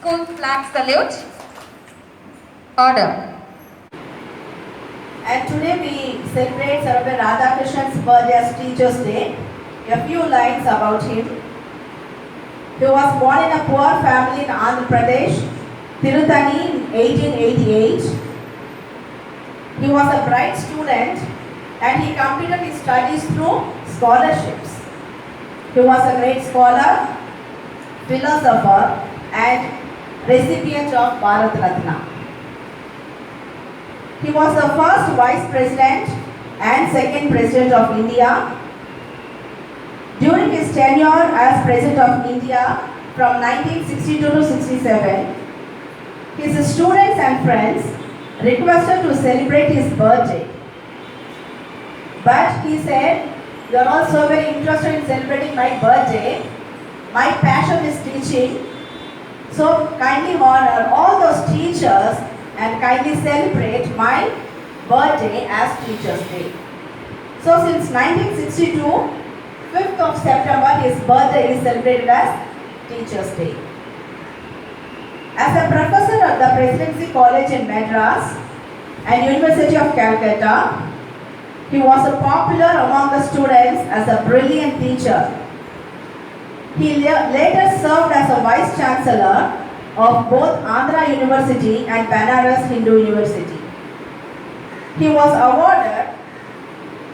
Full flag salute. Order. And today we celebrate Sarabha Radhakrishnan's birthday as Teachers' Day. A few lines about him. He was born in a poor family in Andhra Pradesh, Tirutani in 1888. He was a bright student and he completed his studies through scholarships. He was a great scholar, philosopher and recipient of Bharat Ratna. He was the first Vice President and second President of India. During his tenure as President of India from 1962 to 67, his students and friends requested to celebrate his birthday. But he said, "You are all so very interested in celebrating my birthday. My passion is teaching. So kindly honor all those teachers and kindly celebrate my birthday as Teachers' Day." So since 1962, 5th of September, his birthday is celebrated as Teachers' Day. As a professor at the Presidency College in Madras and University of Calcutta, he was popular among the students as a brilliant teacher. He later served as a Vice Chancellor of both Andhra University and Banaras Hindu University. He was awarded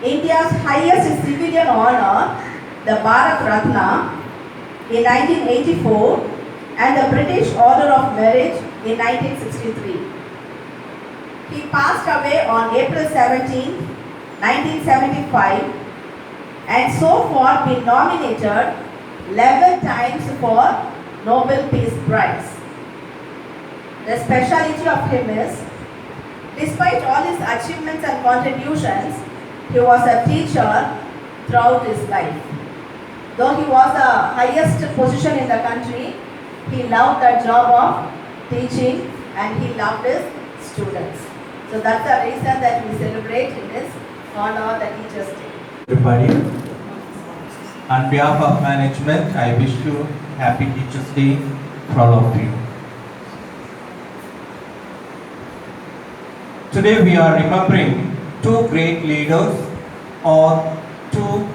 India's highest civilian honor, the Bharat Ratna, in 1984 and the British Order of Merit in 1963. He passed away on April 17, 1975 and so far been nominated 11 times for Nobel Peace Prize. The speciality of him is, despite all his achievements and contributions, he was a teacher throughout his life. Though he was the highest position in the country, he loved the job of teaching and he loved his students. So that's the reason that we celebrate in his honor the Teachers' Day. Everybody, on behalf of management, I wish you happy Teachers' Day for all of you. Today we are remembering two great leaders or two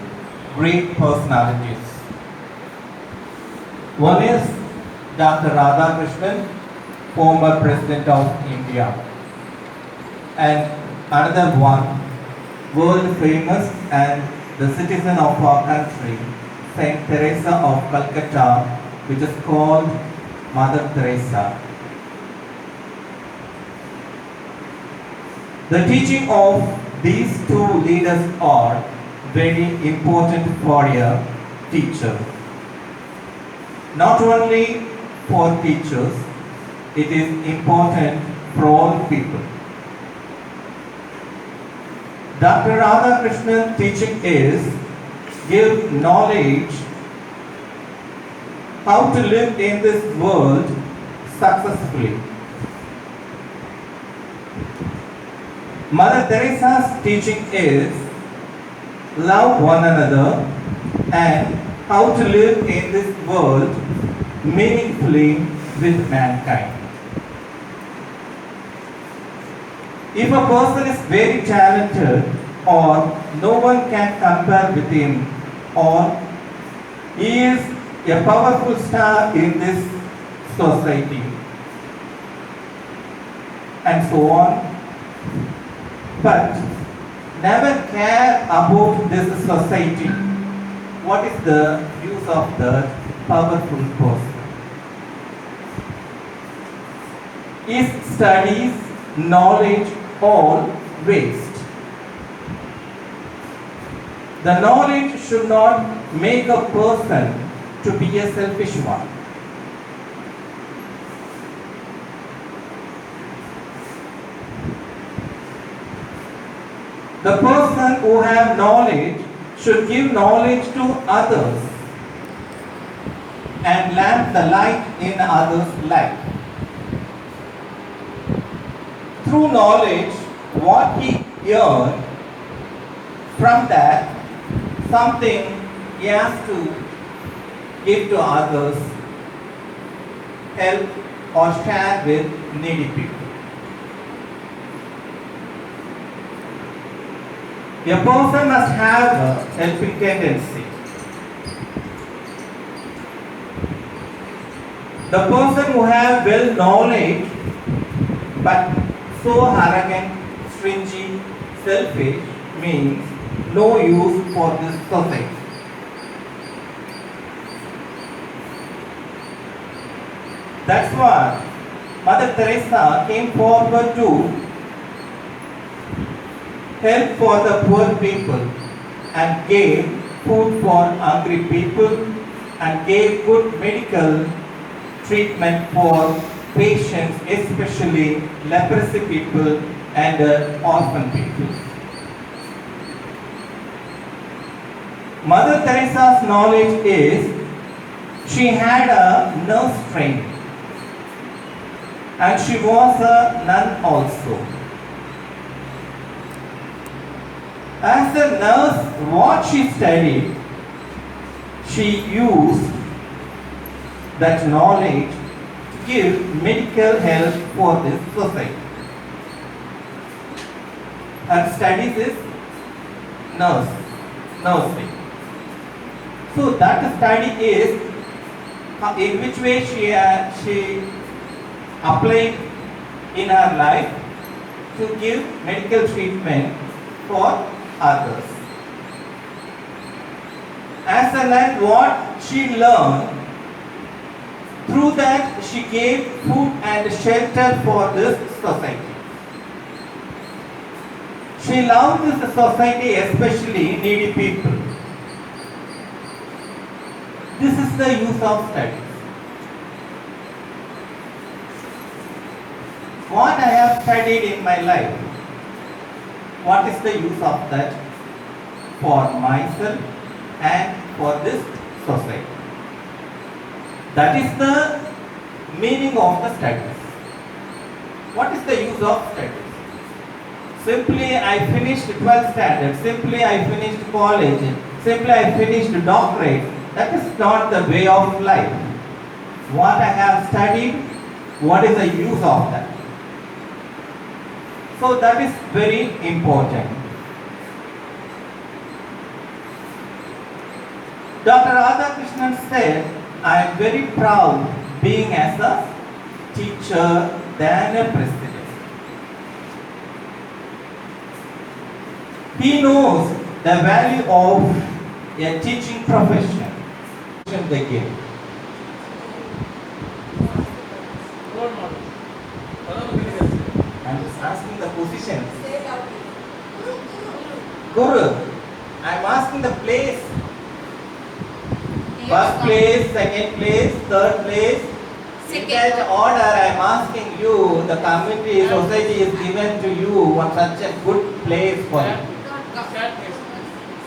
great personalities. One is Dr. Radhakrishnan, former President of India, and another one, world famous and the citizen of our country, Saint Teresa of Calcutta, which is called Mother Teresa. The teaching of these two leaders are very important for a teacher. Not only for teachers, it is important for all people. Dr. Radhakrishnan's teaching is give knowledge how to live in this world successfully. Mother Teresa's teaching is love one another and how to live in this world meaningfully with mankind. If a person is very talented or no one can compare with him or he is a powerful star in this society and so on, but never care about this society, what is the use of the powerful person? Is studies, knowledge all waste? The knowledge should not make a person to be a selfish one. The person who have knowledge should give knowledge to others and lamp the light in others' life. Through knowledge, what he heard, from that, something he has to give to others, help or share with needy people. A person must have a helping tendency. The person who have well knowledge but so arrogant, stingy, selfish means no use for this society. That's why Mother Teresa came forward to help for the poor people and gave food for hungry people and gave good medical treatment for patients, especially leprosy people and orphan people. Mother Teresa's knowledge is she had a nurse training and she was a nun also. As a nurse, what she studied, she used that knowledge to give medical help for this society. Her studies is nursing. So that study is in which way she applied in her life to give medical treatment for others. As a nun, what she learned, through that she gave food and shelter for this society. She loved this society, especially needy people. This is the use of studies. What I have studied in my life, what is the use of that for myself and for this society? That is the meaning of the studies. What is the use of studies? Simply I finished 12th standard, simply I finished college, simply I finished doctorate. That is not the way of life. What I have studied, what is the use of that? So that is very important. Dr. Radhakrishnan said, I am very proud being as a teacher than a president. He knows the value of a teaching profession. They give. I'm just asking the position. Guru, I'm asking the place. First place, second place, third place. In that order, I'm asking you, the community, society is given to you one such a good place for you.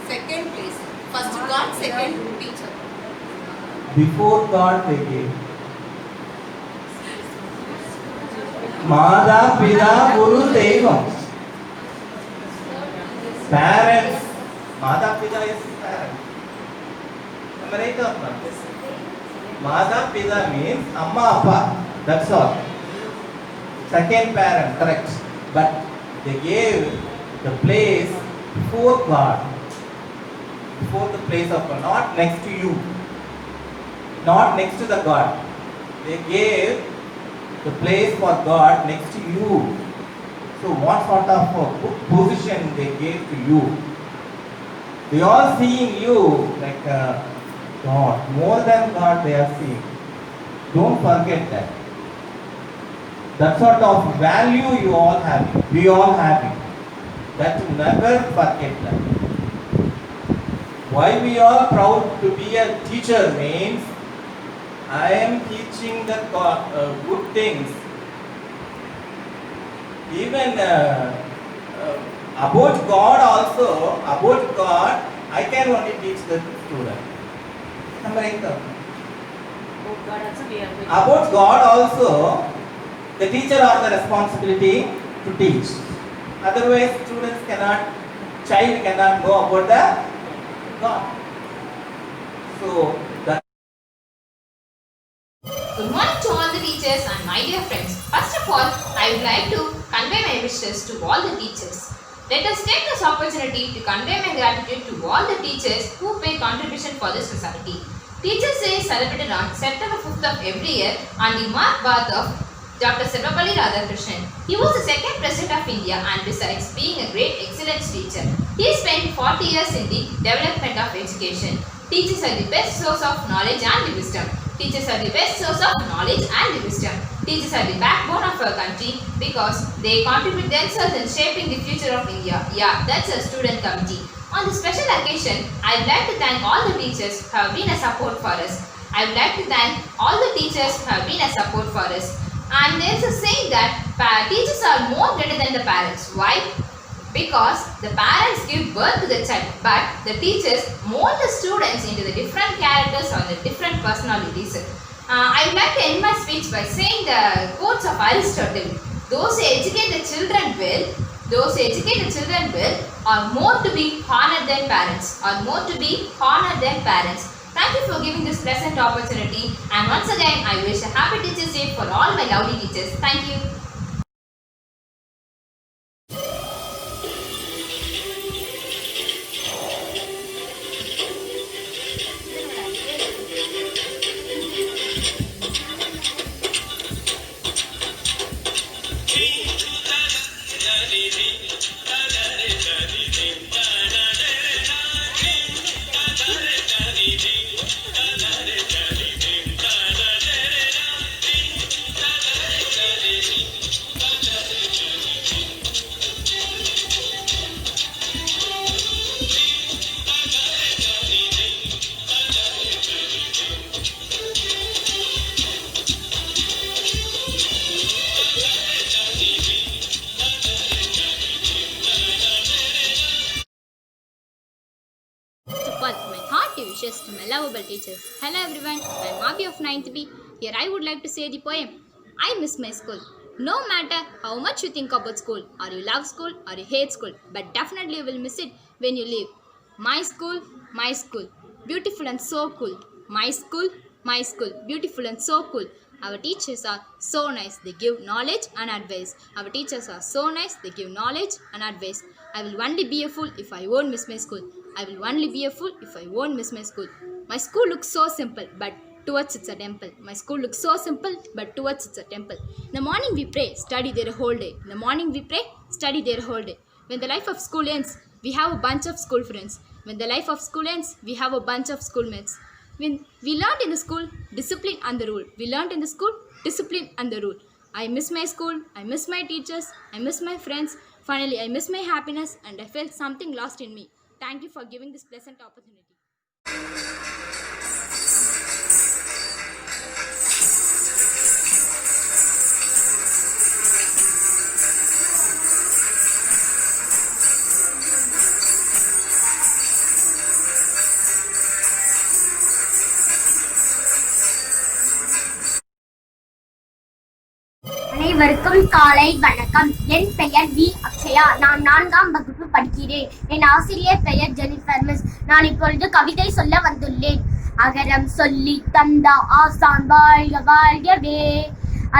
Second place. First God, second teacher. Before God they gave. Mada, Pida, Guru, Devam. Parents. Mada, Pida is parents. Am I right or not? Mada, Pida means Amma, Appa. That's all. Second parent, correct. But they gave the place before God. Before the place of God, not next to you. Not next to the God. They gave the place for God next to you. So what sort of position they gave to you? They are seeing you like God. More than God they are seeing. Don't forget that. That sort of value you all have. We all have it. That never forget that. Why we are proud to be a teacher means I am teaching the good things. Even about God also, about God, I can only teach the student. Am I right? About God also, the teacher has the responsibility to teach. Otherwise, child cannot know about the God. So, Good morning to all the teachers and my all, I would like to convey my wishes to all the teachers. Let us take this opportunity to convey my gratitude to all the teachers who pay contribution for this society. Teachers Day is celebrated on September 5th of every year on the marked birth of Dr. Sarvepalli Radhakrishnan. He was the second President of India and besides being a great excellence teacher, he spent 40 years in the development of education. Teachers are the best source of knowledge and wisdom. Teachers are the best source of knowledge and wisdom. Teachers are the backbone of our country because they contribute themselves in shaping the future of India. Yeah, that's a student committee. On this special occasion, I would like to thank all the teachers who have been a support for us. I would like to thank all the teachers who have been a support for us. And there is a saying that teachers are more greater than the parents. Why? Because the parents give birth to the child, but the teachers mold the students into the different characters or the different personalities. I would like to end my speech by saying the quotes of Aristotle. Those who educate the children well, are more to be honored than parents. Thank you for giving this pleasant opportunity. And once again, I wish a happy Teachers' Day for all my lovely teachers. Thank you. My hearty wishes to my lovable teachers. Hello everyone, I am Abhi of 9th B. Here I would like to say the poem, I miss my school. No matter how much you think about school, or you love school, or you hate school, but definitely you will miss it when you leave. My school, beautiful and so cool. My school, beautiful and so cool. Our teachers are so nice, they give knowledge and advice. Our teachers are so nice, they give knowledge and advice. I will only be a fool if I won't miss my school. I will only be a fool if I won't miss my school. My school looks so simple, but towards it's a temple. My school looks so simple, but towards it's a temple. In the morning we pray, study there a whole day. In the morning we pray, study there a whole day. When the life of school ends, we have a bunch of school friends. When the life of school ends, we have a bunch of schoolmates. When we learned in the school, discipline and the rule. We learned in the school, discipline and the rule. I miss my school, I miss my teachers, I miss my friends. Finally, I miss my happiness and I felt something lost in me. Thank you for giving this pleasant opportunity. அனைவருக்கும் காலை வணக்கம். என் பெயர் we Akshaya. நான் 4ஆம் வகுப்பு படிக்கிறேன். என் ஆசிரியர் பெயர் ஜெனிஃபர் மிஸ். நான் இப்பொழுது கவிதை சொல்ல வந்துள்ளேன். அகரம் சொல்லி தந்த ஆசான் வாழ்க வாழ்கவே,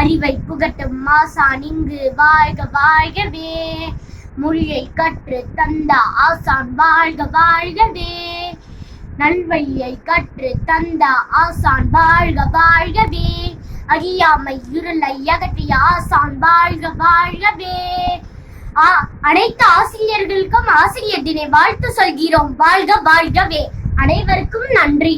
அறிவை புகட்டும் ஆசான் இங்கு வாழ்க வாழ்கவே, மொழியை கற்று தந்த ஆசான் வாழ்க வாழ்கவே, நல்வழியை கற்று தந்த ஆசான் வாழ்க வாழ்கவே, அறியாமை இருளை அகற்றிய ஆசான் வாழ்க வாழ்கவே. அனைத்து ஆசிரியர்களுக்கும் ஆசிரியர் தின வாழ்த்து சொல்கிறோம். வாழ்க வாழ்கவே. அனைவருக்கும் நன்றி.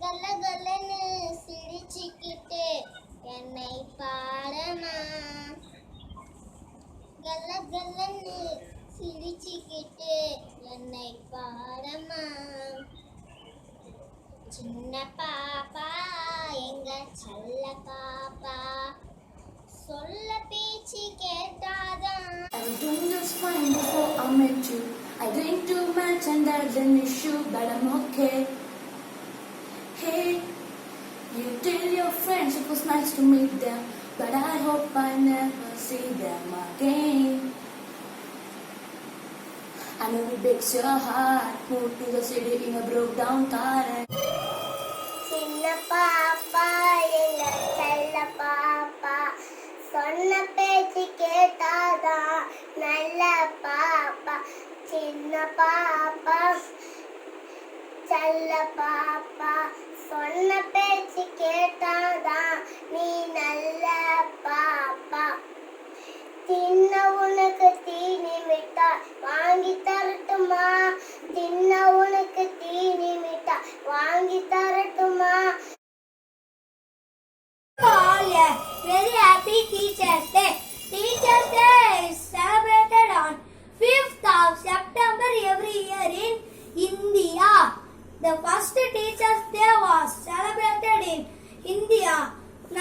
கலகலன்னு சிரிச்சுக்கிட்டு என்னை பாடமா, கலகலன்னு சிரிச்சுக்கிட்டு என்னை பாடமா, சின்ன பாப்பா எங்க செல்ல பாப்பா, சொல்ல பேச்சு கேட்டாதான். I was doing just fine before I met you. I drink too much and that's an issue, but I'm okay. Hey, You tell your friends it was nice to meet them, but I hope I never see them again. I know it breaks your heart. Moved to the city in a broke down car. சின்ன பாப்பா எங்க செல்ல பாப்பா சொன்ன பேச்சு கேட்டாதான் நல்ல பாப்பா சின்ன பாப்பா செல்ல பாப்பா சொன்ன பேச்சு கேட்டாதான் நீ நல்ல பாப்பா தின்ன உனக்கு தீனி மிட்டாய் வாங்கி தரட்டுமா தின்ன உனக்கு தீனி மிட்டாய் வாங்கி தரட்டுமா All a very happy Teachers Day. Teachers Day is celebrated on 5th of September every year in India. The first Teachers Day was celebrated in India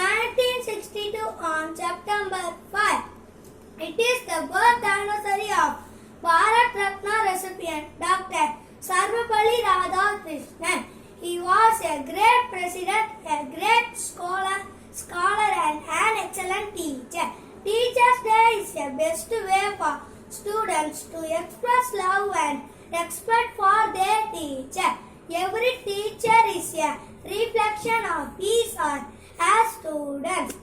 1962 on September 5. It is the birth anniversary of Bharat Ratna recipient Dr. Sarvapalli Radhakrishnan. He was a great president, a great scholar and an excellent teacher. Teachers' Day is the best way for students to express love and respect for their teacher. Every teacher is a reflection of his or her students.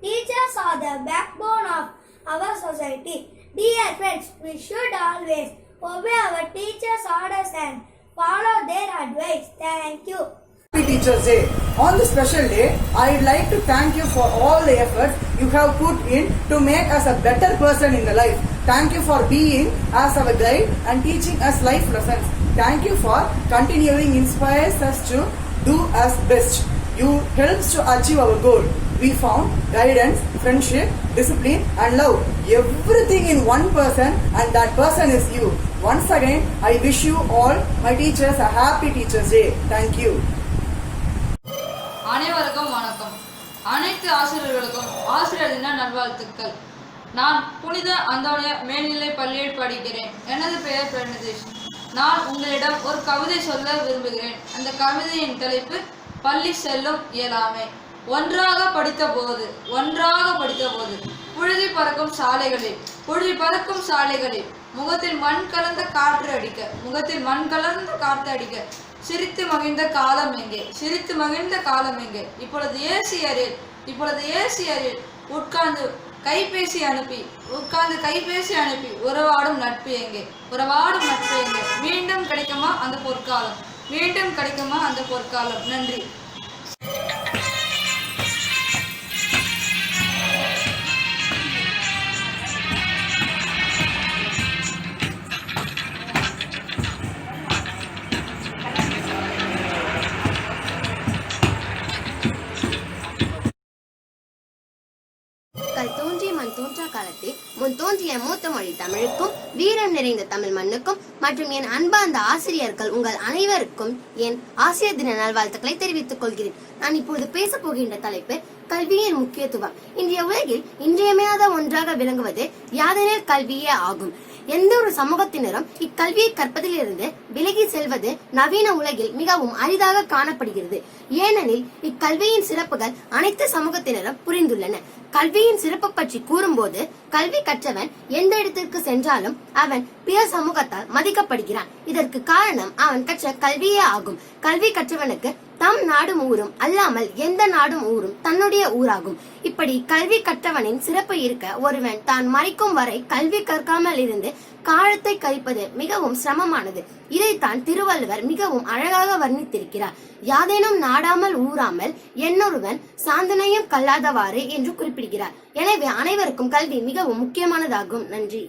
Teachers are the backbone of our society. Dear friends, we should always obey our teachers' orders and follow their advice. Thank you. Happy Teachers Day. On this special day, I would like to thank you for all the efforts you have put in to make us a better person in the life. Thank you for being as our guide and teaching us life lessons. Thank you for continuing inspires us to do us best. You helps to achieve our goal. We found guidance, friendship, discipline and love. Everything in one person and that person is you. Once again, I wish you all, my teachers, a happy Teachers Day. Thank you. அனைவருக்கும் வணக்கம். அனைத்து ஆசிரியர்களுக்கும் ஆசிரியர் தின நல்வாழ்த்துக்கள். நான் புனித அந்தோனிய மேல்நிலை பள்ளியில் படிக்கிறேன். எனது பெயர் பிரணிதேஷ். நான் உங்களிடம் ஒரு கவிதை சொல்ல விரும்புகிறேன். அந்த கவிதையின் தலைப்பு பள்ளி செல்லும் இயலாமை. ஒன்றாக படித்த போது புழுதி பறக்கும் சாலைகளில் முகத்தில் மண் கலந்த காற்று அடிக்க சிரித்து மகிழ்ந்த காலம் எங்கே இப்பொழுது ஏசி அறையில் உட்கார்ந்து கைபேசி அனுப்பி உறவாடும் நட்பு எங்கே மீண்டும் கிடைக்குமா அந்த பொற்காலம் நன்றி. கல் தோன்றிய மண் தோன்றா காலத்தில் முன் தோன்றிய மூத்த மொழி தமிழுக்கும் வீரம் நிறைந்த தமிழ் மண்ணுக்கும் மற்றும் என் அன்பார்ந்த ஆசிரியர்கள் உங்கள் அனைவருக்கும் என் ஆசிரியர் தின நல்வாழ்த்துக்களை தெரிவித்துக் கொள்கிறேன். நான் இப்போது பேச போகின்ற தலைப்பு கல்வியின் முக்கியத்துவம். இன்றைய உலகில் இன்றியமையாத ஒன்றாக விளங்குவது யாதெனில் கல்வியே ஆகும். எந்த ஒரு சமூகத்தினரும் இக்கல்வியை கற்பதிலிருந்து விலகி செல்வது நவீன உலகில் மிகவும் அரிதாக காணப்படுகிறது. ஏனெனில் இக்கல்வியின் சிறப்புகள் அனைத்து சமூகத்தினரும் புரிந்துள்ளன. கல்வியின் சிறப்பு பற்றி கூறும்போது கல்வி கற்றவன் எந்த இடத்திற்கு சென்றாலும் அவன் பிற சமூகத்தால் மதிக்கப்படுகிறான். இதற்கு காரணம் அவன் கற்ற கல்வியே ஆகும். கல்வி கற்றவனுக்கு தம் நாடும் ஊரும் அல்லாமல் எந்த நாடும் ஊரும் தன்னுடைய ஊராகும். இப்படி கல்வி கற்றவனின் சிறப்பு இருக்க ஒருவன் தான் மறைக்கும் வரை கல்வி கற்காமல் இருந்து காலத்தை கழிப்பது மிகவும் சிரமமானது. இதைத்தான் திருவள்ளுவர் மிகவும் அழகாக வர்ணித்திருக்கிறார். யாதேனும் நாடாமல் ஊராமல் என்னொருவன் சாந்தனையும் கல்லாதவாறு என்று குறிப்பிடுகிறார். எனவே அனைவருக்கும் கல்வி மிகவும் முக்கியமானதாகும். நன்றி.